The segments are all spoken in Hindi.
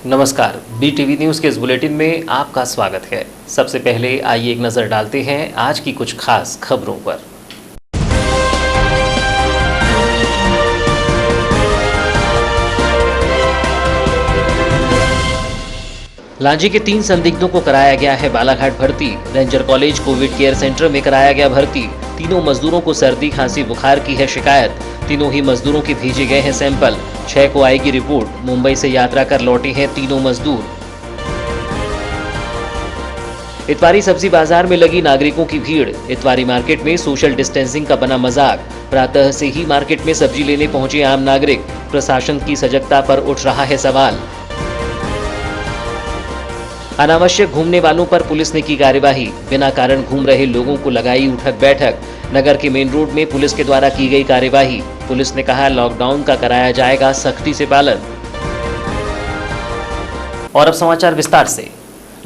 नमस्कार, BTV न्यूज़ के इस बुलेटिन में आपका स्वागत है। सबसे पहले आइए एक नज़र डालते हैं आज की कुछ खास खबरों पर। लांजी के 3 संदिग्धों को कराया गया है बालाघाट भर्ती। Ranger college Covid care centre में कराया गया भर्ती। तीनों मजदूरों को सर्दी खांसी बुखार की है शिकायत। तीनों ही मजदूरों के भेजे गए हैं सैंपल। 6 को आएगी रिपोर्ट। मुंबई से यात्रा कर लौटे हैं तीनों मजदूर। इतवारी सब्जी बाजार में लगी नागरिकों की भीड़। इतवारी मार्केट में सोशल डिस्टेंसिंग का बना मजाक। प्रातः से ही मार्केट में सब्जी लेने पहुंचे आम नागरिक। प्रशासन की सजगता पर उठ रहा है सवाल। अनावश्यक घूमने वालों पर पुलिस ने की कार्यवाही। बिना कारण घूम रहे लोगों को लगाई उठक बैठक। नगर के मेन रोड में पुलिस के द्वारा की गई कार्यवाही। पुलिस ने कहा लॉकडाउन का कराया जाएगा सख्ती से पालन। और अब समाचार विस्तार से।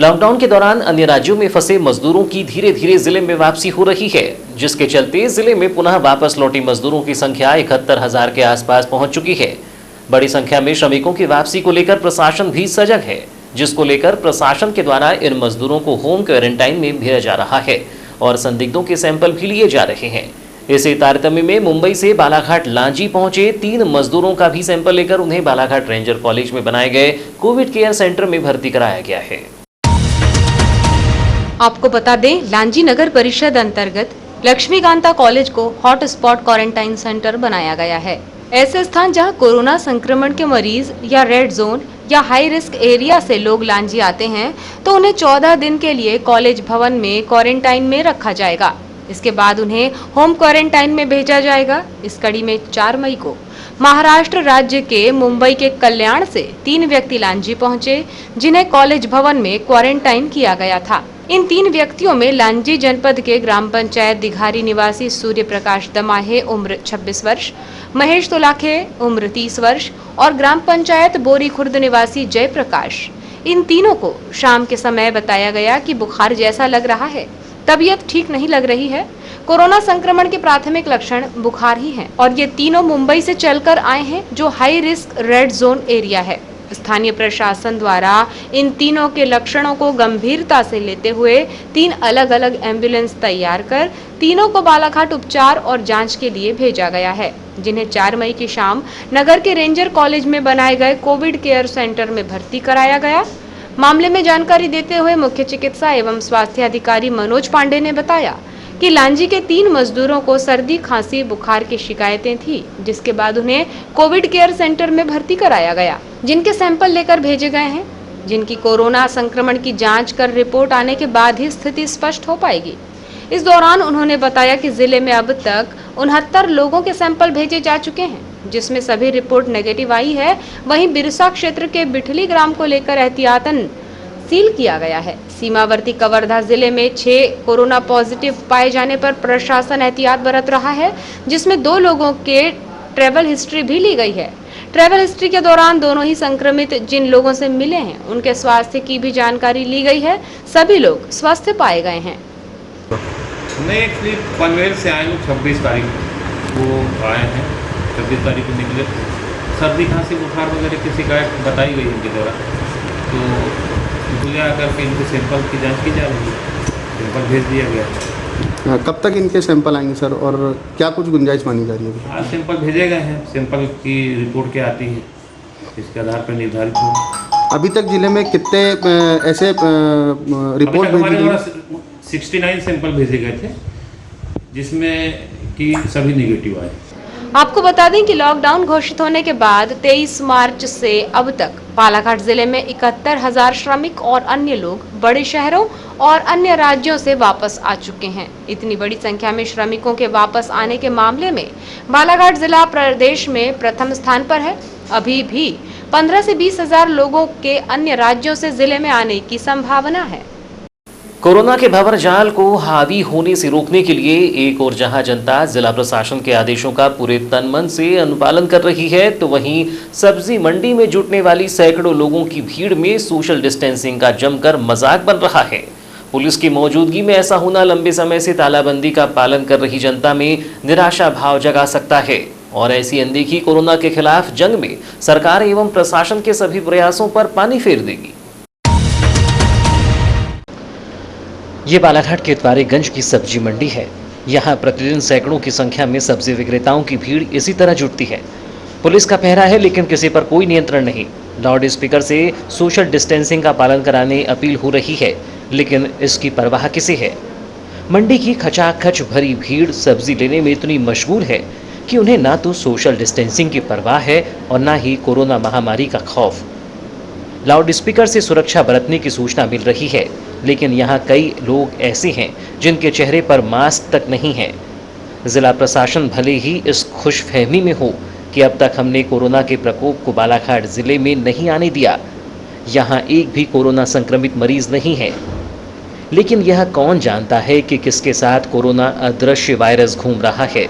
लॉकडाउन के दौरान अन्य राज्यों में फंसे मजदूरों की धीरे धीरे जिले में वापसी हो रही है, जिसके चलते जिले में पुनः वापस लौटे मजदूरों की संख्या 71,000 के आसपास पहुंच चुकी है। बड़ी संख्या में श्रमिकों की वापसी को लेकर प्रशासन भी सजग है, जिसको लेकर प्रशासन के द्वारा इन मजदूरों को होम क्वारंटाइन में भेजा जा रहा है और संदिग्धों के सैंपल भी लिए जा रहे हैं। इसी तारतम्य में मुंबई से बालाघाट लांजी पहुंचे 3 मजदूरों का भी सैंपल लेकर उन्हें बालाघाट रेंजर कॉलेज में बनाए गए कोविड केयर सेंटर में भर्ती कराया गया है। आपको बता दें, लांजी नगर परिषद अंतर्गत लक्ष्मीकांता कॉलेज को हॉट स्पॉट क्वारंटाइन सेंटर बनाया गया है। ऐसे स्थान जहां कोरोना संक्रमण के मरीज या रेड जोन या हाई रिस्क एरिया से लोग लांजी आते हैं, तो उन्हें 14 दिन के लिए कॉलेज भवन में क्वारंटाइन में रखा जाएगा। इसके बाद उन्हें होम क्वारंटाइन में भेजा जाएगा। इस कड़ी में 4 मई को महाराष्ट्र राज्य के मुंबई के कल्याण से 3 व्यक्ति लांजी पहुंचे, जिन्हें कॉलेज भवन में क्वारंटाइन किया गया था। इन 3 व्यक्तियों में लांजी जनपद के ग्राम पंचायत दिघारी निवासी सूर्य प्रकाश दमाहे उम्र 26 वर्ष, महेश तुलाखे उम्र 30 वर्ष और ग्राम पंचायत बोरी खुर्द निवासी जय प्रकाश। इन तीनों को शाम के समय बताया गया कि बुखार जैसा लग रहा है, तबीयत ठीक नहीं लग रही है। कोरोना संक्रमण के प्राथमिक लक्षण बुखार ही हैं और ये तीनों मुंबई से चलकर आए हैं, जो high risk red zone area है। स्थानीय प्रशासन द्वारा इन तीनों के लक्षणों को गंभीरता से लेते हुए 3 अलग अलग एम्बुलेंस तैयार कर तीनों को बालाघाट उपचार और जांच के लिए भेजा गया है, जिन्हें 4 मई की शाम नगर के रेंजर कॉलेज में बनाए गए कोविड केयर सेंटर में भर्ती कराया गया। मामले में जानकारी देते हुए मुख्य चिकित्सा एवं स्वास्थ्य अधिकारी मनोज पांडे ने बताया कि लांजी के 3 मजदूरों को सर्दी खांसी बुखार की शिकायतें थी, जिसके बाद उन्हें कोविड केयर सेंटर में भर्ती कराया गया, जिनके सैंपल लेकर भेजे गए हैं, जिनकी कोरोना संक्रमण की जांच कर रिपोर्ट आने के बाद ही स्थिति स्पष्ट हो पाएगी। इस दौरान उन्होंने बताया कि जिले में अब तक 69 लोगों के सैंपल भेजे जा चुके हैं, जिसमें सभी रिपोर्ट नेगेटिव आई है। वहीं बिरसा क्षेत्र के बिठली ग्राम को लेकर एहतियातन सील किया गया है। सीमावर्ती कवर्धा जिले में 6 कोरोना पॉजिटिव पाए जाने पर प्रशासन एहतियात बरत रहा है, जिसमें 2 लोगों के ट्रैवल हिस्ट्री भी ली गई है। ट्रैवल हिस्ट्री के दौरान दोनों ही संक्रमित जिन लोगों से मिले हैं, उनके स्वास्थ्य की भी जानकारी ली गई है। सभी लोग स्वस्थ पाए गए हैं। मैं एक्चुअली पनवेल से आए हूँ 26 तारीख को आए हैं। 26 तारीख को निकले। सर्दी खांसी बुखार वगैरह की शिकायत बताई गई इनके द्वारा, तो बुला करके इनके सैंपल की जांच की जा रही है। सैंपल भेज दिया गया। कब तक इनके सैंपल आएंगे सर, और क्या कुछ गुंजाइश मानी जा रही है? आज सैंपल भेजे गए हैं। सैंपल की रिपोर्ट क्या आती है, इसके आधार पर निर्धारित होगा। अभी तक जिले में कितने ऐसे रिपोर्ट भेजी गई? 69 सैंपल भेजे गए थे, जिसमें कि सभी निगेटिव आए। आपको बता दें कि लॉकडाउन घोषित होने के बाद 23 मार्च से अब तक बालाघाट जिले में 71,000 श्रमिक और अन्य लोग बड़े शहरों और अन्य राज्यों से वापस आ चुके हैं। इतनी बड़ी संख्या में श्रमिकों के वापस आने के मामले में बालाघाट जिला प्रदेश में प्रथम स्थान पर है। अभी भी 15 से 20,000 लोगों के अन्य राज्यों से जिले में आने की संभावना है। कोरोना के भंवर जाल को हावी होने से रोकने के लिए एक और जहां जनता जिला प्रशासन के आदेशों का पूरे तन मन से अनुपालन कर रही है, तो वहीं सब्जी मंडी में जुटने वाली सैकड़ों लोगों की भीड़ में सोशल डिस्टेंसिंग का जमकर मजाक बन रहा है। पुलिस की मौजूदगी में ऐसा होना लंबे समय से तालाबंदी का पालन कर रही जनता में निराशा भाव जगा सकता है और ऐसी अनदेखी कोरोना के खिलाफ जंग में सरकार एवं प्रशासन के सभी प्रयासों पर पानी फेर देगी। ये बालाघाट के इतवारीगंज की सब्जी मंडी है। यहाँ प्रतिदिन सैकड़ों की संख्या में सब्जी विक्रेताओं की भीड़ इसी तरह जुटती है। पुलिस का पहरा है लेकिन किसी पर कोई नियंत्रण नहीं। लाउड स्पीकर से सोशल डिस्टेंसिंग का पालन कराने अपील हो रही है, लेकिन इसकी परवाह किसे है। मंडी की खचाखच भरी भीड़ सब्जी लेने में इतनी मशगूल है कि उन्हें ना तो सोशल डिस्टेंसिंग की परवाह है और ना ही कोरोना महामारी का खौफ। लाउड स्पीकर से सुरक्षा बरतने की सूचना मिल रही है, लेकिन यहाँ कई लोग ऐसे हैं जिनके चेहरे पर मास्क तक नहीं है। जिला प्रशासन भले ही इस खुशफहमी में हो कि अब तक हमने कोरोना के प्रकोप को बालाघाट जिले में नहीं आने दिया, यहाँ एक भी कोरोना संक्रमित मरीज नहीं है, लेकिन यह कौन जानता है कि किसके साथ कोरोना अदृश्य वायरस घूम रहा है।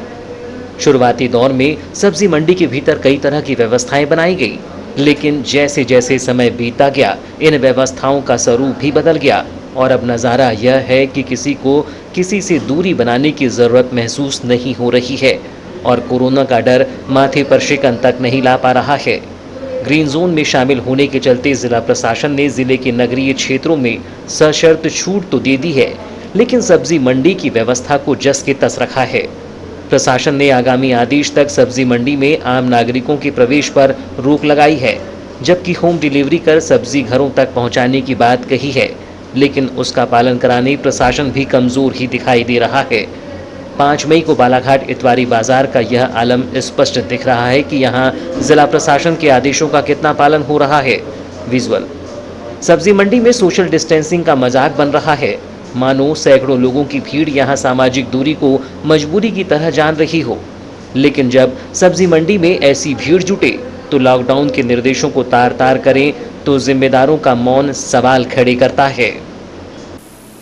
शुरुआती दौर में सब्जी मंडी के भीतर कई तरह की व्यवस्थाएं बनाई गई, लेकिन जैसे जैसे समय बीतता गया इन व्यवस्थाओं का स्वरूप भी बदल गया और अब नज़ारा यह है कि किसी को किसी से दूरी बनाने की ज़रूरत महसूस नहीं हो रही है और कोरोना का डर माथे पर शिकन तक नहीं ला पा रहा है। ग्रीन जोन में शामिल होने के चलते जिला प्रशासन ने जिले के नगरीय क्षेत्रों में सशर्त छूट तो दे दी है, लेकिन सब्जी मंडी की व्यवस्था को जस के तस रखा है। प्रशासन ने आगामी आदेश तक सब्जी मंडी में आम नागरिकों के प्रवेश पर रोक लगाई है, जबकि होम डिलीवरी कर सब्जी घरों तक पहुंचाने की बात कही है, लेकिन उसका पालन कराने प्रशासन भी कमजोर ही दिखाई दे रहा है। 5 मई को बालाघाट इतवारी बाजार का यह आलम स्पष्ट दिख रहा है कि यहाँ जिला प्रशासन के आदेशों का कितना पालन हो रहा है। विजुअल सब्जी मंडी में सोशल डिस्टेंसिंग का मजाक बन रहा है, मानो सैकड़ों लोगों की भीड़ यहाँ सामाजिक दूरी को मजबूरी की तरह जान रही हो। लेकिन जब सब्जी मंडी में ऐसी भीड़ जुटे तो लॉकडाउन के निर्देशों को तार तार करें तो जिम्मेदारों का मौन सवाल खड़े करता है।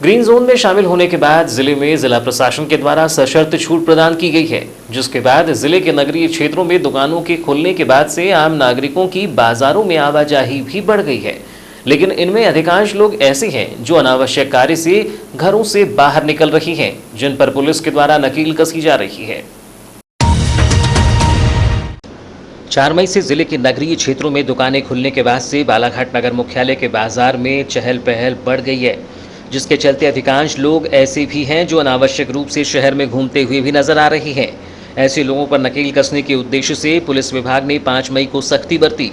ग्रीन जोन में शामिल होने के बाद जिले में जिला प्रशासन के द्वारा सशर्त छूट प्रदान की गई है, जिसके बाद जिले के नगरीय क्षेत्रों में दुकानों के खुलने के बाद से आम नागरिकों की बाजारों में आवाजाही भी बढ़ गई है, लेकिन इनमें अधिकांश लोग ऐसे हैं जो अनावश्यक कार्य से घरों से बाहर निकल रही हैं, जिन पर पुलिस के द्वारा नकील कसी जा रही है। 4 मई से जिले के नगरीय क्षेत्रों में दुकानें खुलने के बाद से बालाघाट नगर मुख्यालय के बाजार में चहल पहल बढ़ गई है, जिसके चलते अधिकांश लोग ऐसे भी हैं जो अनावश्यक रूप से शहर में घूमते हुए भी नजर आ रहे हैं। ऐसे लोगों पर नकेल कसने के उद्देश्य से पुलिस विभाग ने 5 मई को सख्ती बरती।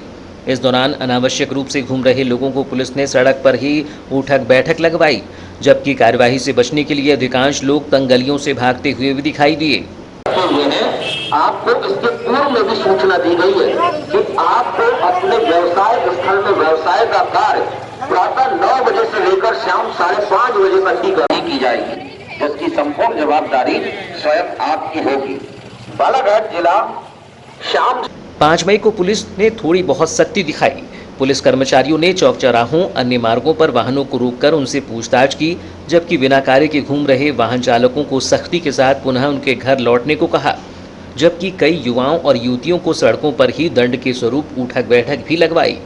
इस दौरान अनावश्यक रूप से घूम रहे लोगों को पुलिस ने सड़क पर ही उठक बैठक लगवाई, जबकि कार्यवाही से बचने के लिए अधिकांश लोग तंग गलियों से भागते हुए भी दिखाई दिए। आपको इसके पूर्व में भी सूचना दी गई है कि आपको अपने व्यवसाय स्थल में व्यवसाय का कार्य प्रातः 9 बजे से लेकर शाम 5:30 बजे तक की जाएगी, जिसकी संपूर्ण जवाबदारी स्वयं आपकी होगी। बालाघाट जिला शाम 5 मई को पुलिस ने थोड़ी बहुत सख्ती दिखाई। पुलिस कर्मचारियों ने चौक चौराहों अन्य मार्गों पर वाहनों को रोककर उनसे पूछताछ की, जबकि बिना कार्य के घूम रहे वाहन चालकों को सख्ती के साथ पुनः उनके घर लौटने को कहा, जबकि कई युवाओं और युवतियों को सड़कों पर ही दंड के स्वरूप उठक बैठक भी लगवाई।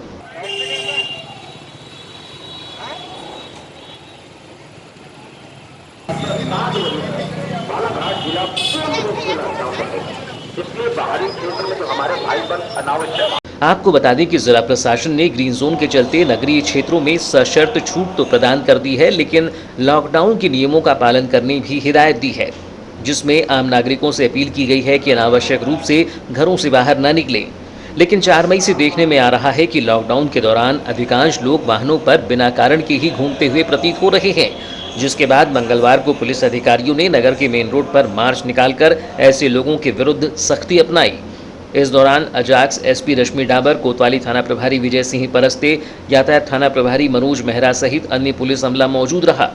आपको बता दें कि जिला प्रशासन ने ग्रीन जोन के चलते नगरीय क्षेत्रों में सशर्त छूट तो प्रदान कर दी है, लेकिन लॉकडाउन के नियमों का पालन करने की हिदायत दी है, जिसमें आम नागरिकों से अपील की गई है कि अनावश्यक रूप से घरों से बाहर न निकलें। लेकिन 4 मई से देखने में आ रहा है कि लॉकडाउन के दौरान अधिकांश लोग वाहनों पर बिना कारण के ही घूमते हुए प्रतीत हो रहे हैं, जिसके बाद मंगलवार को पुलिस अधिकारियों ने नगर के मेन रोड पर मार्च निकालकर ऐसे लोगों के विरुद्ध सख्ती अपनाई। इस दौरान अजाक्स एसपी रश्मि डाबर, कोतवाली थाना प्रभारी विजय सिंह परस्ते, यातायात थाना प्रभारी मनोज मेहरा सहित अन्य पुलिस अमला मौजूद रहा।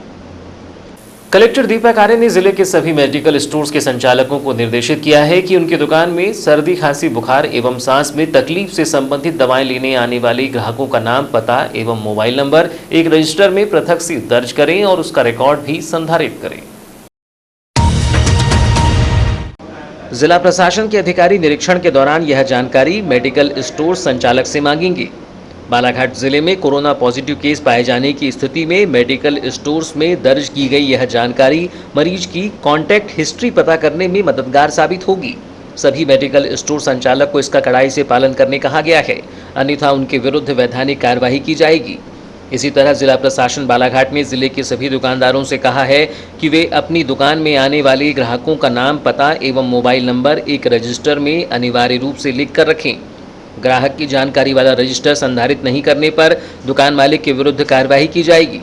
कलेक्टर दीपक आर्य ने जिले के सभी मेडिकल स्टोर्स के संचालकों को निर्देशित किया है कि उनकी दुकान में सर्दी, खांसी, बुखार एवं सांस में तकलीफ से संबंधित दवाएं लेने आने वाले ग्राहकों का नाम, पता एवं मोबाइल नंबर एक रजिस्टर में पृथक से दर्ज करें और उसका रिकॉर्ड भी संधारित करें। जिला प्रशासन के अधिकारी निरीक्षण के दौरान यह जानकारी मेडिकल स्टोर संचालक से मांगेंगे। बालाघाट जिले में कोरोना पॉजिटिव केस पाए जाने की स्थिति में मेडिकल स्टोर्स में दर्ज की गई यह जानकारी मरीज की कॉन्टैक्ट हिस्ट्री पता करने में मददगार साबित होगी। सभी मेडिकल स्टोर संचालक को इसका कड़ाई से पालन करने कहा गया है, अन्यथा उनके विरुद्ध वैधानिक कार्रवाई की जाएगी। इसी तरह जिला प्रशासन बालाघाट में जिले के सभी दुकानदारों से कहा है कि वे अपनी दुकान में आने वाले ग्राहकों का नाम, पता एवं मोबाइल नंबर एक रजिस्टर में अनिवार्य रूप से लिख कर रखें। ग्राहक की जानकारी वाला रजिस्टर संधारित नहीं करने पर दुकान मालिक के विरुद्ध कार्रवाई की जाएगी।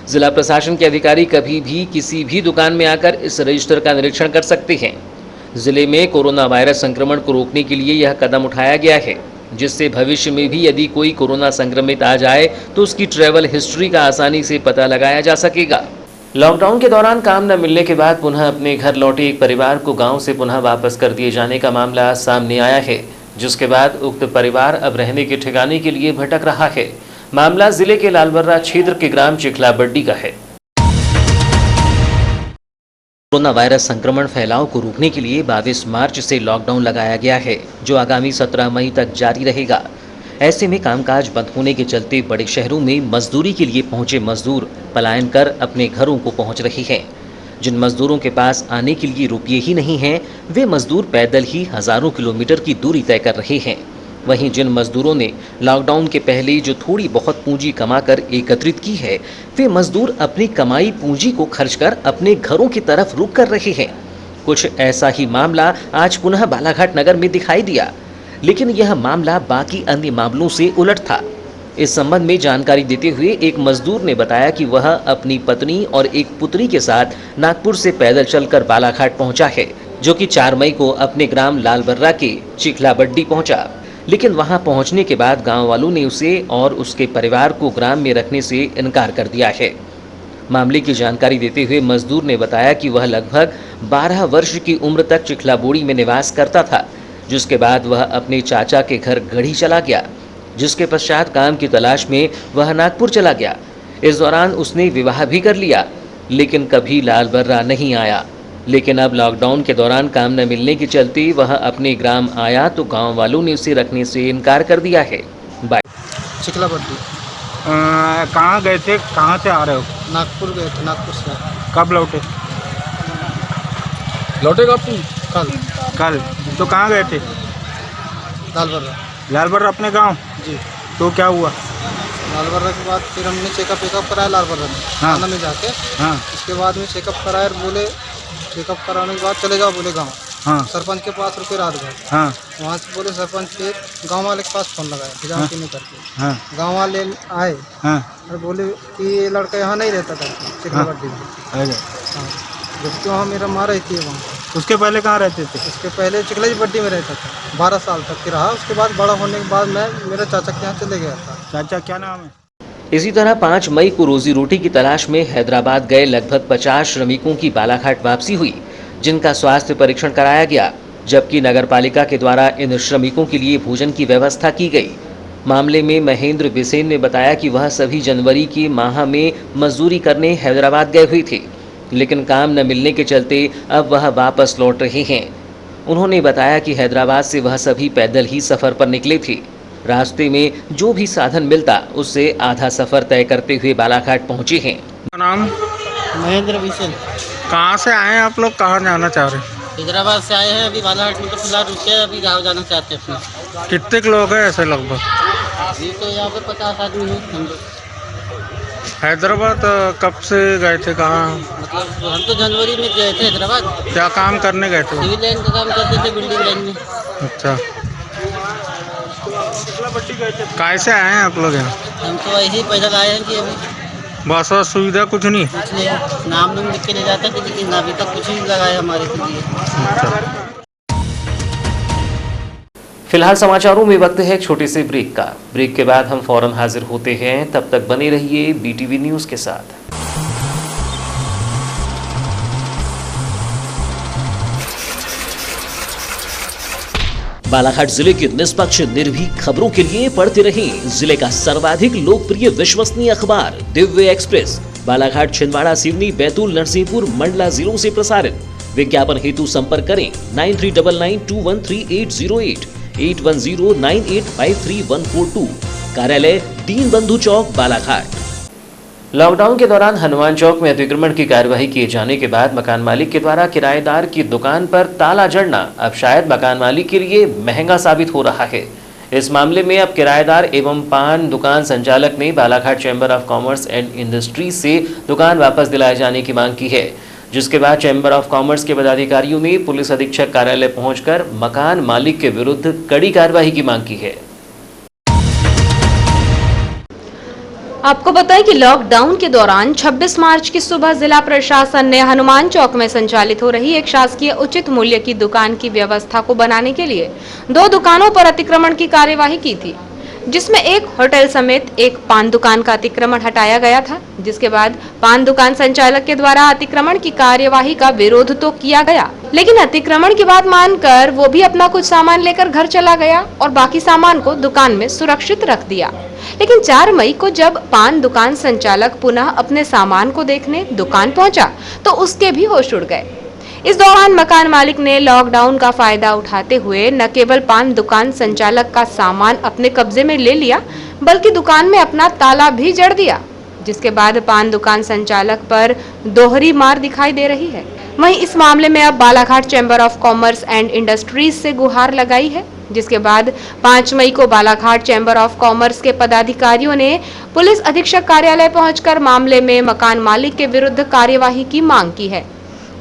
जिला प्रशासन के अधिकारी कभी भी किसी भी दुकान में आकर इस रजिस्टर का निरीक्षण कर सकते हैं। जिले में कोरोना वायरस संक्रमण को रोकने के लिए यह कदम उठाया गया है, जिससे भविष्य में भी यदि कोई कोरोना संक्रमित आ जाए तो उसकी ट्रैवल हिस्ट्री का आसानी से पता लगाया जा सकेगा। लॉकडाउन के दौरान काम न मिलने के बाद पुनः अपने घर लौटे एक परिवार को गांव से पुनः वापस कर दिए जाने का मामला सामने आया है, जिसके बाद उक्त परिवार अब रहने के ठिकाने के लिए भटक रहा है। मामला जिले के लालबर्रा क्षेत्र के ग्राम चिखलाबड्डी का है। कोरोना वायरस संक्रमण फैलाव को रोकने के लिए 22 मार्च से लॉकडाउन लगाया गया है, जो आगामी 17 मई तक जारी रहेगा। ऐसे में कामकाज बंद होने के चलते बड़े शहरों में मजदूरी के लिए पहुंचे मजदूर पलायन कर अपने घरों को पहुंच रहे हैं। जिन मजदूरों के पास आने के लिए रुपये ही नहीं हैं, वे मजदूर पैदल ही हजारों किलोमीटर की दूरी तय कर रहे हैं। वहीं जिन मजदूरों ने लॉकडाउन के पहले जो थोड़ी बहुत पूंजी कमाकर एकत्रित की है, वे मजदूर अपनी कमाई पूंजी को खर्च कर अपने घरों की तरफ रुख कर रहे हैं। कुछ ऐसा ही मामला आज पुनः बालाघाट नगर में दिखाई दिया, लेकिन यह मामला बाकी अन्य मामलों से उलट था। इस संबंध में जानकारी देते हुए एक मजदूर ने बताया कि वह अपनी पत्नी और एक पुत्री के साथ नागपुर से पैदल चलकर बालाघाट पहुंचा है, जो कि 4 मई को अपने ग्राम लालबर्रा के चिखलाबड्डी पहुंचा। लेकिन वहां पहुंचने के बाद गांव वालों ने उसे और उसके परिवार को ग्राम में रखने से इनकार कर दिया है। मामले की जानकारी देते हुए मजदूर ने बताया कि वह लगभग 12 वर्ष की उम्र तक चिखलाबोड़ी में निवास करता था, जिसके बाद वह अपने चाचा के घर गढ़ी चला गया, जिसके पश्चात काम की तलाश में वह नागपुर चला गया। इस दौरान उसने विवाह भी कर लिया, लेकिन कभी लालबर्रा नहीं आया। लेकिन अब लॉकडाउन के दौरान काम न मिलने के चलते वह अपने ग्राम आया तो गांव वालों ने उसे रखने से इनकार कर दिया है। चिखलाबड्डी। कहाँ गए थे, कहाँ से आ रहे हो? नागपुर गए थे, नागपुर से। कब लौटे? कल। तो कहाँ गए थे? लालबर्रा। लालबर्रा अपने गांव? जी। तो क्या हुआ? लालबर्रा के बाद फिर हमने चेकअप कराया लालबर्रा में, हाँ। थाना में जाके। हाँ। उसके बाद में चेकअप कराया, बोले चेकअप कराने के बाद चले जाओ, बोले गाँव। हाँ। सरपंच के पास रुके रात भर। हाँ। वहाँ से बोले सरपंच फिर गाँव वाले के पास फ़ोन लगाया, खिजामती में करके। हाँ। गाँव वाले आए हाँ। और बोले कि ये लड़का यहाँ नहीं रहता था चिखलाबड्डी में। हाँ, जबकि वहाँ मेरा माँ रहती है वहाँ। उसके पहले कहाँ रहते थे? उसके पहले चिखलाबड्डी में रहता था, 12 साल तक की रहा। उसके बाद बड़ा होने के बाद मैं मेरे चाचा के यहाँ चले गया था। चाचा क्या नाम है? इसी तरह 5 मई को रोजी रोटी की तलाश में हैदराबाद गए लगभग 50 श्रमिकों की बालाघाट वापसी हुई, जिनका स्वास्थ्य परीक्षण कराया गया, जबकि नगरपालिका के द्वारा इन श्रमिकों के लिए भोजन की व्यवस्था की गई। मामले में महेंद्र बिसेन ने बताया कि वह सभी जनवरी के माह में मजदूरी करने हैदराबाद गए हुए थे, लेकिन काम न मिलने के चलते अब वह वापस लौट रहे हैं। उन्होंने बताया कि हैदराबाद से वह सभी पैदल ही सफ़र पर निकले थे। रास्ते में जो भी साधन मिलता उससे आधा सफ़र तय करते हुए बालाघाट पहुंचे हैं। नाम? महेंद्र बिसेन। कहाँ से आए हैं आप लोग, कहाँ जाना चाह रहे हैं? हैदराबाद से आए हैं, अभी बालाघाट में तो फिलहाल रुके हैं, अभी गाँव जाना चाहते हैं अपने। कितने लोग हैं ऐसे लगभग? अभी तो यहाँ पे 50 आदमी हैं हम लोग। हैदराबाद कब से गए थे, कहाँ? मतलब हम तो जनवरी में गए थे हैदराबाद। क्या काम करने गए थे? सिविल लाइन का काम करते थे, बिल्डिंग लाइन में। अच्छा। कैसे आए हैं आप लोग यहाँ? हम तो ऐसे ही पैदल आए हैं कि अभी बस और सुविधा कुछ नहीं? कुछ नहीं, नाम लिख के ले जाता है, लेकिन अभी तक कुछ नहीं लगाया हमारे के लिए। फिलहाल समाचारों में वक्त है एक छोटे से ब्रेक का। ब्रेक के बाद हम फौरन हाजिर होते हैं, तब तक बने रहिए BTV न्यूज़ के साथ। बालाघाट जिले की निष्पक्ष निर्भीक खबरों के लिए पढ़ते रहें जिले का सर्वाधिक लोकप्रिय विश्वसनीय अखबार दिव्य एक्सप्रेस। बालाघाट, छिंदवाड़ा, सिवनी, बैतूल, नरसिंहपुर, मंडला जिलों से प्रसारित। विज्ञापन हेतु संपर्क करें 9399213808, 8109853142। कार्यालय दीनबंधु चौक, बालाघाट। लॉकडाउन के दौरान हनुमान चौक में अतिक्रमण की कार्यवाही किए जाने के बाद मकान मालिक के द्वारा किराएदार की दुकान पर ताला जड़ना अब शायद मकान मालिक के लिए महंगा साबित हो रहा है। इस मामले में अब किराएदार एवं पान दुकान संचालक ने Balaghat chamber of commerce and industries से दुकान वापस दिलाए जाने की मांग की है, जिसके बाद चैम्बर ऑफ कॉमर्स के पदाधिकारियों ने पुलिस अधीक्षक कार्यालय पहुंचकर मकान मालिक के विरुद्ध कड़ी कार्रवाई की मांग की है। आपको बताएं कि लॉकडाउन के दौरान 26 मार्च की सुबह जिला प्रशासन ने हनुमान चौक में संचालित हो रही एक शासकीय उचित मूल्य की दुकान की व्यवस्था को बनाने के लिए 2 दुकानों पर अतिक्रमण की कार्यवाही की थी, जिसमें एक होटल समेत एक पान दुकान का अतिक्रमण हटाया गया था, जिसके बाद पान दुकान संचालक के द्वारा अतिक्रमण की कार्यवाही का विरोध तो किया गया, लेकिन अतिक्रमण की बात मानकर वो भी अपना कुछ सामान लेकर घर चला गया और बाकी सामान को दुकान में सुरक्षित रख दिया। लेकिन 4 मई को जब पान दुकान संचालक पुनः अपने सामान को देखने दुकान पहुंचा तो उसके भी होश उड़ गए। इस दौरान मकान मालिक ने लॉकडाउन का फायदा उठाते हुए न केवल पान दुकान संचालक का सामान अपने कब्जे में ले लिया, बल्कि दुकान में अपना ताला भी जड़ दिया, जिसके बाद पान दुकान संचालक पर दोहरी मार दिखाई दे रही है। वहीं इस मामले में अब Balaghat chamber of commerce and industries से गुहार लगाई है, जिसके बाद 5 मई को बालाघाट चैम्बर ऑफ कॉमर्स के पदाधिकारियों ने पुलिस अधीक्षक कार्यालय पहुंचकर मामले में मकान मालिक के विरुद्ध कार्यवाही की मांग की है।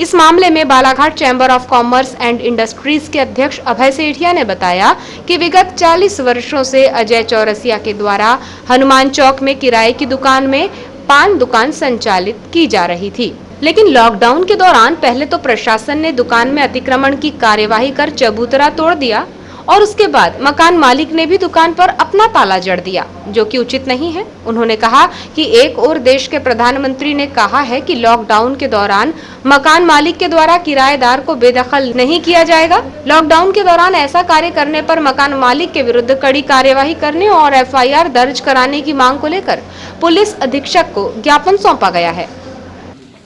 इस मामले में Balaghat chamber of commerce and industries के अध्यक्ष अभय सेठिया ने बताया कि विगत 40 वर्षों से अजय चौरसिया के द्वारा हनुमान चौक में किराए की दुकान में पान दुकान संचालित की जा रही थी, लेकिन लॉकडाउन के दौरान पहले तो प्रशासन ने दुकान में अतिक्रमण की कार्यवाही कर चबूतरा तोड़ दिया और उसके बाद मकान मालिक ने भी दुकान पर अपना ताला जड़ दिया, जो कि उचित नहीं है। उन्होंने कहा कि एक और देश के प्रधानमंत्री ने कहा है कि लॉकडाउन के दौरान मकान मालिक के द्वारा किराएदार को बेदखल नहीं किया जाएगा। लॉकडाउन के दौरान ऐसा कार्य करने पर मकान मालिक के विरुद्ध कड़ी कार्यवाही करने और FIR दर्ज कराने की मांग को लेकर पुलिस अधीक्षक को ज्ञापन सौंपा गया है।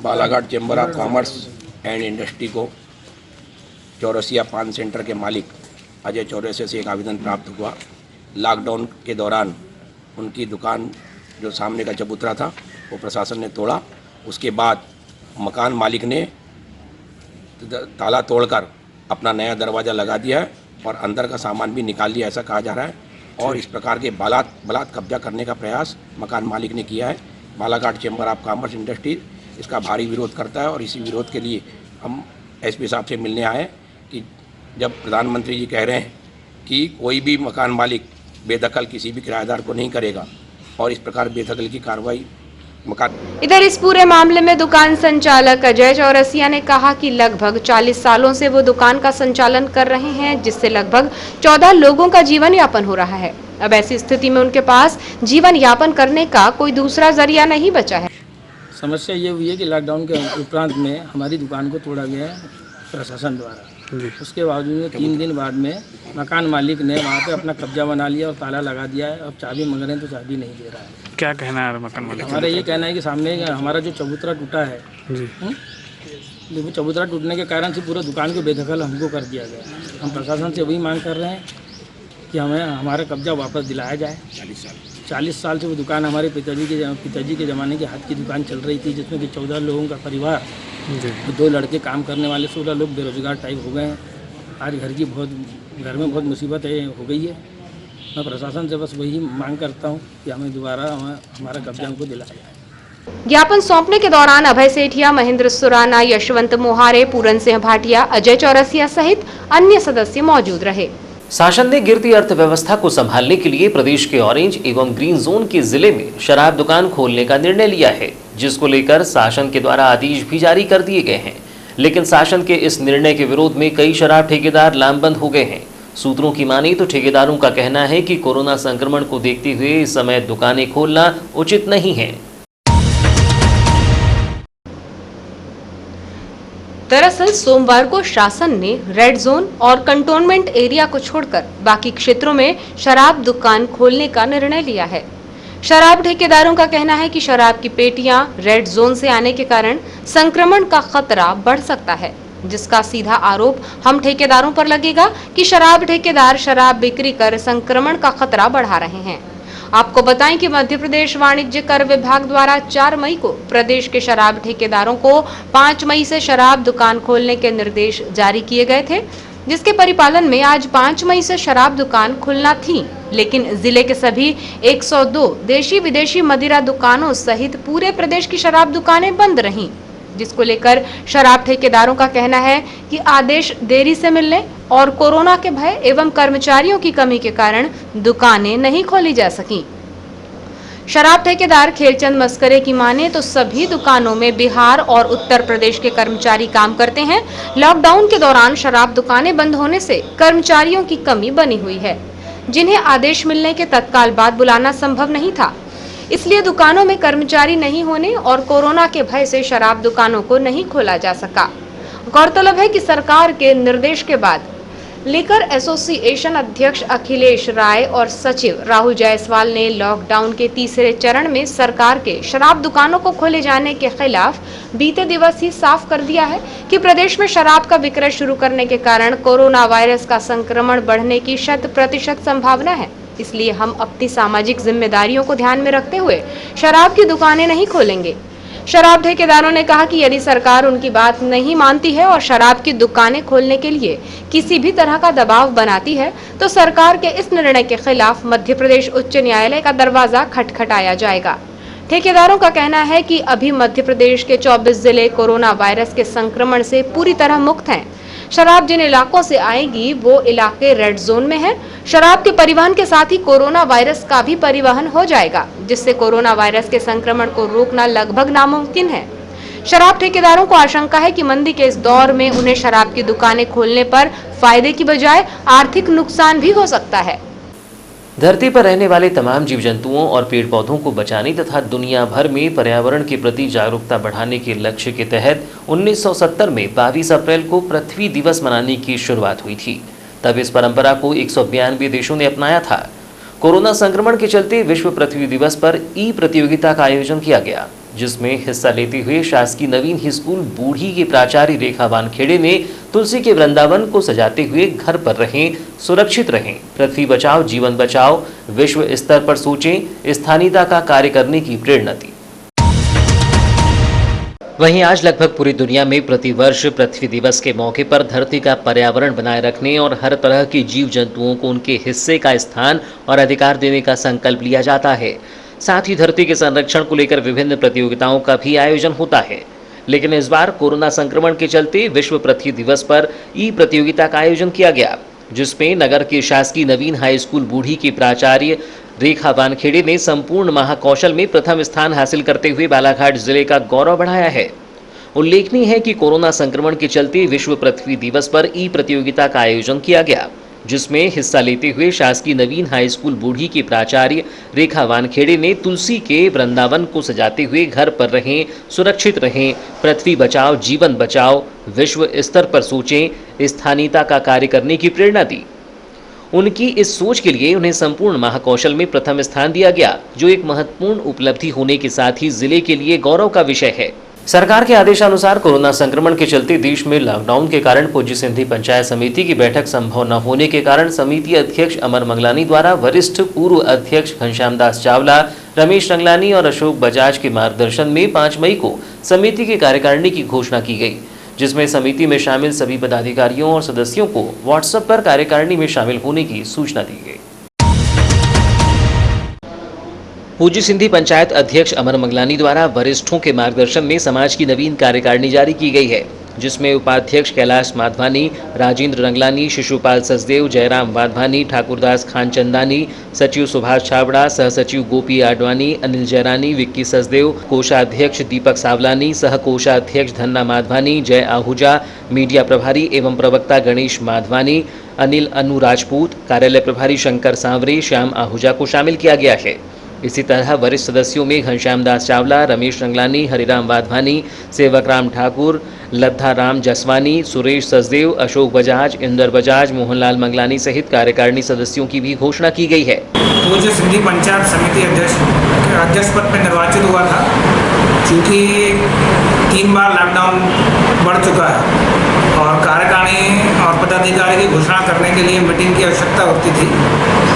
Balaghat chamber of commerce and industry को चौरसिया पान सेंटर के मालिक अजय चौरसिया से एक आवेदन प्राप्त हुआ। लॉकडाउन के दौरान उनकी दुकान जो सामने का चबूतरा था वो प्रशासन ने तोड़ा। उसके बाद मकान मालिक ने ताला तोड़कर अपना नया दरवाज़ा लगा दिया है और अंदर का सामान भी निकाल लिया, ऐसा कहा जा रहा है। और इस प्रकार के बलात् कब्जा करने का प्रयास मकान मालिक ने किया है। Balaghat chamber of commerce industries इसका भारी विरोध करता है और इसी विरोध के लिए हम SP साहब से मिलने आए कि जब प्रधानमंत्री जी कह रहे हैं कि कोई भी मकान मालिक बेदखल किसी भी किराएदार को नहीं करेगा और इस प्रकार बेदखल की कार्रवाई इधर इस पूरे मामले में दुकान संचालक अजय चौरसिया ने कहा कि लगभग 40 सालों से वो दुकान का संचालन कर रहे हैं, जिससे लगभग 14 लोगों का जीवन यापन हो रहा है। अब ऐसी स्थिति में उनके पास जीवन यापन करने का कोई दूसरा जरिया नहीं बचा है। समस्या ये हुई है कि लॉकडाउन के उपरांत में हमारी दुकान को तोड़ा गया है प्रशासन द्वारा। उसके बावजूद 3 दिन बाद में मकान मालिक ने वहाँ पे अपना कब्जा बना लिया और ताला लगा दिया है। अब चाबी मांग रहे हैं तो चाबी नहीं दे रहा है। क्या कहना है मकान मालिक? हमारा ये कहना है कि सामने हमारा जो चबूतरा टूटा है, वो चबूतरा टूटने के कारण से पूरा दुकान को बेदखल हमको कर दिया गया। हम प्रशासन से वही मांग कर रहे हैं कि हमें हमारा कब्जा वापस दिलाया जाए। 40 साल से वो दुकान हमारे पिताजी के ज़माने के हाथ की दुकान चल रही थी, जिसमें कि 14 लोगों का परिवार, 2 लड़के काम करने वाले 16 लोग बेरोजगार टाइप हो गए हैं। आज घर में बहुत मुसीबत हो गई है। मैं प्रशासन से बस वही मांग करता हूँ कि हमें दोबारा हमारा कब्जा हमको दिलाया जाए। ज्ञापन सौंपने के दौरान अभय सेठिया, महेंद्र सुराना, यशवंत मोहारे, पूरन सिंह भाटिया, अजय चौरसिया सहित अन्य सदस्य मौजूद रहे। शासन ने गिरती अर्थव्यवस्था को संभालने के लिए प्रदेश के ऑरेंज एवं ग्रीन जोन के जिले में शराब दुकान खोलने का निर्णय लिया है, जिसको लेकर शासन के द्वारा आदेश भी जारी कर दिए गए हैं। लेकिन शासन के इस निर्णय के विरोध में कई शराब ठेकेदार लामबंद हो गए हैं। सूत्रों की माने तो ठेकेदारों का कहना है कि कोरोना संक्रमण को देखते हुए इस समय दुकानें खोलना उचित नहीं है। दरअसल सोमवार को शासन ने रेड जोन और कंटोनमेंट एरिया को छोड़कर बाकी क्षेत्रों में शराब दुकान खोलने का निर्णय लिया है। शराब ठेकेदारों का कहना है कि शराब की पेटियां रेड जोन से आने के कारण संक्रमण का खतरा बढ़ सकता है, जिसका सीधा आरोप हम ठेकेदारों पर लगेगा कि शराब ठेकेदार शराब बिक्री कर संक्रमण का खतरा बढ़ा रहे हैं। आपको बताएं कि मध्य प्रदेश वाणिज्य कर विभाग द्वारा 4 मई को प्रदेश के शराब ठेकेदारों को 5 मई से शराब दुकान खोलने के निर्देश जारी किए गए थे, जिसके परिपालन में आज 5 मई से शराब दुकान खुलना थी, लेकिन जिले के सभी 102 देशी विदेशी मदिरा दुकानों सहित पूरे प्रदेश की शराब दुकानें बंद रहीं, जिसको लेकर शराब ठेकेदारों का कहना है कि आदेश देरी से मिलने और कोरोना के भय एवं कर्मचारियों की कमी के कारण दुकानें नहीं खोली जा सकी। शराब ठेकेदार खेलचंद मस्करे की माने तो सभी दुकानों में बिहार और उत्तर प्रदेश के कर्मचारी काम करते हैं। लॉकडाउन के दौरान शराब दुकानें बंद होने से कर्मचारियों की कमी बनी हुई है, जिन्हें आदेश मिलने के तत्काल बाद बुलाना संभव नहीं था, इसलिए दुकानों में कर्मचारी नहीं होने और कोरोना के भय से शराब दुकानों को नहीं खोला जा सका। गौरतलब है कि सरकार के निर्देश के बाद लिकर एसोसिएशन अध्यक्ष अखिलेश राय और सचिव राहुल जायसवाल ने लॉकडाउन के तीसरे चरण में सरकार के शराब दुकानों को खोले जाने के खिलाफ बीते दिवस ही साफ कर दिया है कि प्रदेश में शराब का विक्रय शुरू करने के कारण कोरोना वायरस का संक्रमण बढ़ने की 100% संभावना है, इसलिए हम अपनी सामाजिक जिम्मेदारियों को ध्यान में रखते हुए शराब की दुकानें नहीं खोलेंगे। शराब ठेकेदारों ने कहा कि यदि सरकार उनकी बात नहीं मानती है और शराब की दुकानें खोलने के लिए किसी भी तरह का दबाव बनाती है तो सरकार के इस निर्णय के खिलाफ मध्य प्रदेश उच्च न्यायालय का दरवाजा खटखटाया जाएगा। ठेकेदारों का कहना है कि अभी मध्य प्रदेश के 24 जिले कोरोना वायरस के संक्रमण से पूरी तरह मुक्त हैं। शराब जिन इलाकों से आएगी वो इलाके रेड जोन में है। शराब के परिवहन के साथ ही कोरोना वायरस का भी परिवहन हो जाएगा, जिससे कोरोना वायरस के संक्रमण को रोकना लगभग नामुमकिन है। शराब ठेकेदारों को आशंका है कि मंदी के इस दौर में उन्हें शराब की दुकानें खोलने पर फायदे की बजाय आर्थिक नुकसान भी हो सकता है। धरती पर रहने वाले तमाम जीव जंतुओं और पेड़ पौधों को बचाने तथा दुनिया भर में पर्यावरण के प्रति जागरूकता बढ़ाने के लक्ष्य के तहत 1970 में 22 अप्रैल को पृथ्वी दिवस मनाने की शुरुआत हुई थी। तब इस परंपरा को 192 देशों ने अपनाया था। कोरोना संक्रमण के चलते विश्व पृथ्वी दिवस पर ई प्रतियोगिता का आयोजन किया गया, जिसमें हिस्सा लेते हुए शासकीय नवीन हाई स्कूल बूढ़ी के प्राचार्य रेखा वानखेड़े ने तुलसी के वृंदावन को सजाते हुए घर पर रहें, सुरक्षित रहें, पृथ्वी बचाओ जीवन बचाओ, विश्व स्तर पर सोचें, स्थानीयता का कार्य करने की प्रेरणा दी। वहीं आज लगभग पूरी दुनिया में प्रतिवर्ष पृथ्वी दिवस के मौके पर धरती का पर्यावरण बनाए रखने और हर तरह के जीव जंतुओं को उनके हिस्से का स्थान और अधिकार देने का संकल्प लिया जाता है। साथ ही धरती के संरक्षण को लेकर विभिन्न प्रतियोगिताओं का भी आयोजन होता है। लेकिन इस बार कोरोना संक्रमण के चलते विश्व पृथ्वी दिवस पर ई प्रतियोगिता का आयोजन किया गया, जिसमें नगर के शासकीय नवीन हाई स्कूल बूढ़ी के प्राचार्य रेखा वानखेड़े ने संपूर्ण महाकौशल में प्रथम स्थान हासिल करते हुए बालाघाट जिले का गौरव बढ़ाया है। उल्लेखनीय है कि कोरोना संक्रमण के चलते विश्व पृथ्वी दिवस पर ई प्रतियोगिता का आयोजन किया गया, जिसमें हिस्सा लेते हुए शासकीय नवीन हाई स्कूल बूढ़ी के प्राचार्य रेखा वानखेड़े ने तुलसी के वृंदावन को सजाते हुए घर पर रहें, सुरक्षित रहें, पृथ्वी बचाओ जीवन बचाओ, विश्व स्तर पर सोचें, स्थानीयता का कार्य करने की प्रेरणा दी। उनकी इस सोच के लिए उन्हें संपूर्ण महाकौशल में प्रथम स्थान दिया गया, जो एक महत्वपूर्ण उपलब्धि होने के साथ ही जिले के लिए गौरव का विषय है। सरकार के आदेशानुसार कोरोना संक्रमण के चलते देश में लॉकडाउन के कारण पूज्य सिंधी पंचायत समिति की बैठक संभव न होने के कारण समिति अध्यक्ष अमर मंगलानी द्वारा वरिष्ठ पूर्व अध्यक्ष घनश्याम दास चावला, रमेश रंगलानी और अशोक बजाज के मार्गदर्शन में 5 मई को समिति की कार्यकारिणी की घोषणा की गई, जिसमें समिति में शामिल सभी पदाधिकारियों और सदस्यों को व्हाट्सएप पर कार्यकारिणी में शामिल होने की सूचना दी गई। पूज्य सिंधी पंचायत अध्यक्ष अमर मंगलानी द्वारा वरिष्ठों के मार्गदर्शन में समाज की नवीन कार्यकारिणी जारी की गई है, जिसमें उपाध्यक्ष कैलाश माधवानी, राजेंद्र रंगलानी, शिशुपाल सचदेव, जयराम वाधवानी, ठाकुरदास खान चंदानी, सचिव सुभाष छाबड़ा, सहसचिव गोपी आडवाणी, अनिल जयरानी, विक्की सचदेव, कोषाध्यक्ष दीपक सावलानी, सह कोषाध्यक्ष धन्ना माधवानी, जय आहूजा, मीडिया प्रभारी एवं प्रवक्ता गणेश माधवानी, अनिल अनु राजपूत, कार्यालय प्रभारी शंकर सांवरे, श्याम आहूजा को शामिल किया गया है। इसी तरह वरिष्ठ सदस्यों में घनश्याम दास चावला, रमेश रंगलानी, हरिराम वाधवानी, सेवक राम ठाकुर, लद्धा राम जसवानी, सुरेश सचदेव, अशोक बजाज, इंदर बजाज, मोहनलाल मंगलानी सहित कार्यकारिणी सदस्यों की भी घोषणा की गई है। पूज्य सिंधी पंचायत समिति अध्यक्ष पद पर निर्वाचित हुआ था। चूँकि 3 बार लॉकडाउन बढ़ चुका है और कार्यकारिणी और दंडाधिकारी की घोषणा करने के लिए मीटिंग की आवश्यकता होती थी,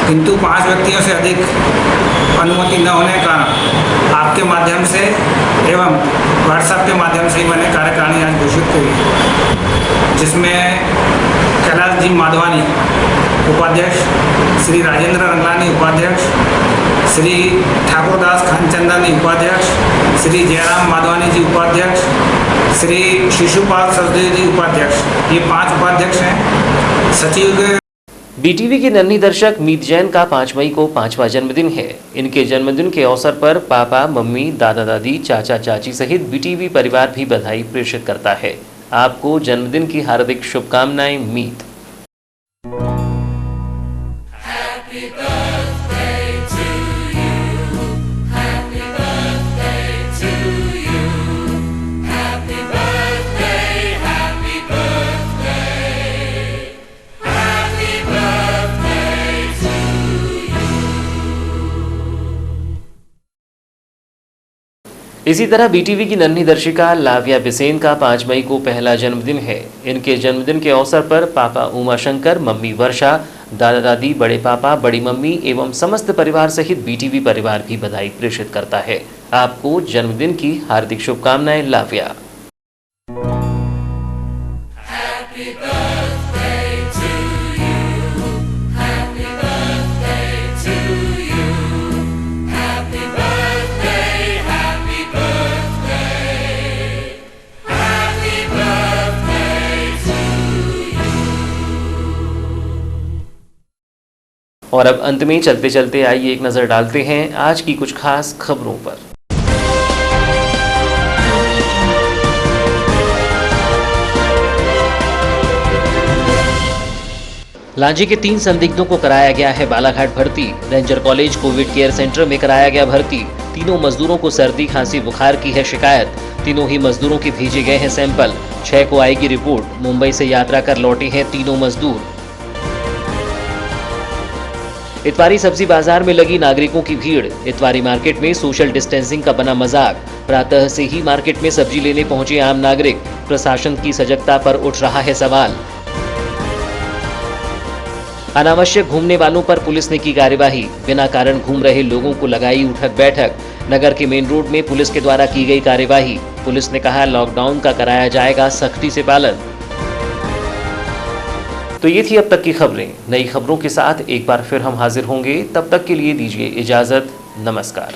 किंतु 5 व्यक्तियों से अधिक अनुमति न होने का आपके माध्यम से एवं व्हाट्सएप के माध्यम से ही मैंने कार्यकारिणी आज घोषित की, जिसमें कैलाश जी माधवानी उपाध्यक्ष, श्री राजेंद्र रंगलानी उपाध्यक्ष, श्री ठाकुरदास खानचंदानी उपाध्यक्ष, श्री जयराम माधवानी जी उपाध्यक्ष, श्री शिशुपाल सचदेव जी उपाध्यक्ष, ये 5 उपाध्यक्ष हैं। सचिव के बीटीवी की नन्ही दर्शक मीत जैन का 5 मई को 5वां जन्मदिन है। इनके जन्मदिन के अवसर पर पापा, मम्मी, दादा दादी, चाचा चाची सहित बीटीवी परिवार भी बधाई प्रेषित करता है। आपको जन्मदिन की हार्दिक शुभकामनाएं मीत। इसी तरह बीटीवी की नन्ही दर्शिका लाव्या बिसेन का 5 मई को पहला जन्मदिन है। इनके जन्मदिन के अवसर पर पापा उमाशंकर, मम्मी वर्षा, दादा दादी, बड़े पापा, बड़ी मम्मी एवं समस्त परिवार सहित बीटीवी परिवार भी बधाई प्रेषित करता है। आपको जन्मदिन की हार्दिक शुभकामनाएं लाव्या। और अब अंत में चलते चलते आइए एक नज़र डालते हैं आज की कुछ खास खबरों पर। लांजी के 3 संदिग्धों को कराया गया है बालाघाट भर्ती। Ranger college Covid care centre में कराया गया भर्ती। तीनों मजदूरों को सर्दी, खांसी, बुखार की है शिकायत। तीनों ही मजदूरों के भेजे गए हैं सैंपल। 6 को आएगी रिपोर्ट। मुंबई से यात्रा कर लौटे हैं तीनों मजदूर। इतवारी सब्जी बाजार में लगी नागरिकों की भीड़। इतवारी मार्केट में सोशल डिस्टेंसिंग का बना मजाक। प्रातः से ही मार्केट में सब्जी लेने पहुंचे आम नागरिक। प्रशासन की सजगता पर उठ रहा है सवाल। अनावश्यक घूमने वालों पर पुलिस ने की कार्यवाही। बिना कारण घूम रहे लोगों को लगाई उठक बैठक। नगर के मेन रोड में पुलिस के द्वारा की गई कार्यवाही। पुलिस ने कहा लॉकडाउन का कराया जाएगा सख्ती से पालन। तो ये थी अब तक की खबरें। नई खबरों के साथ एक बार फिर हम हाजिर होंगे। तब तक के लिए दीजिए इजाजत। नमस्कार।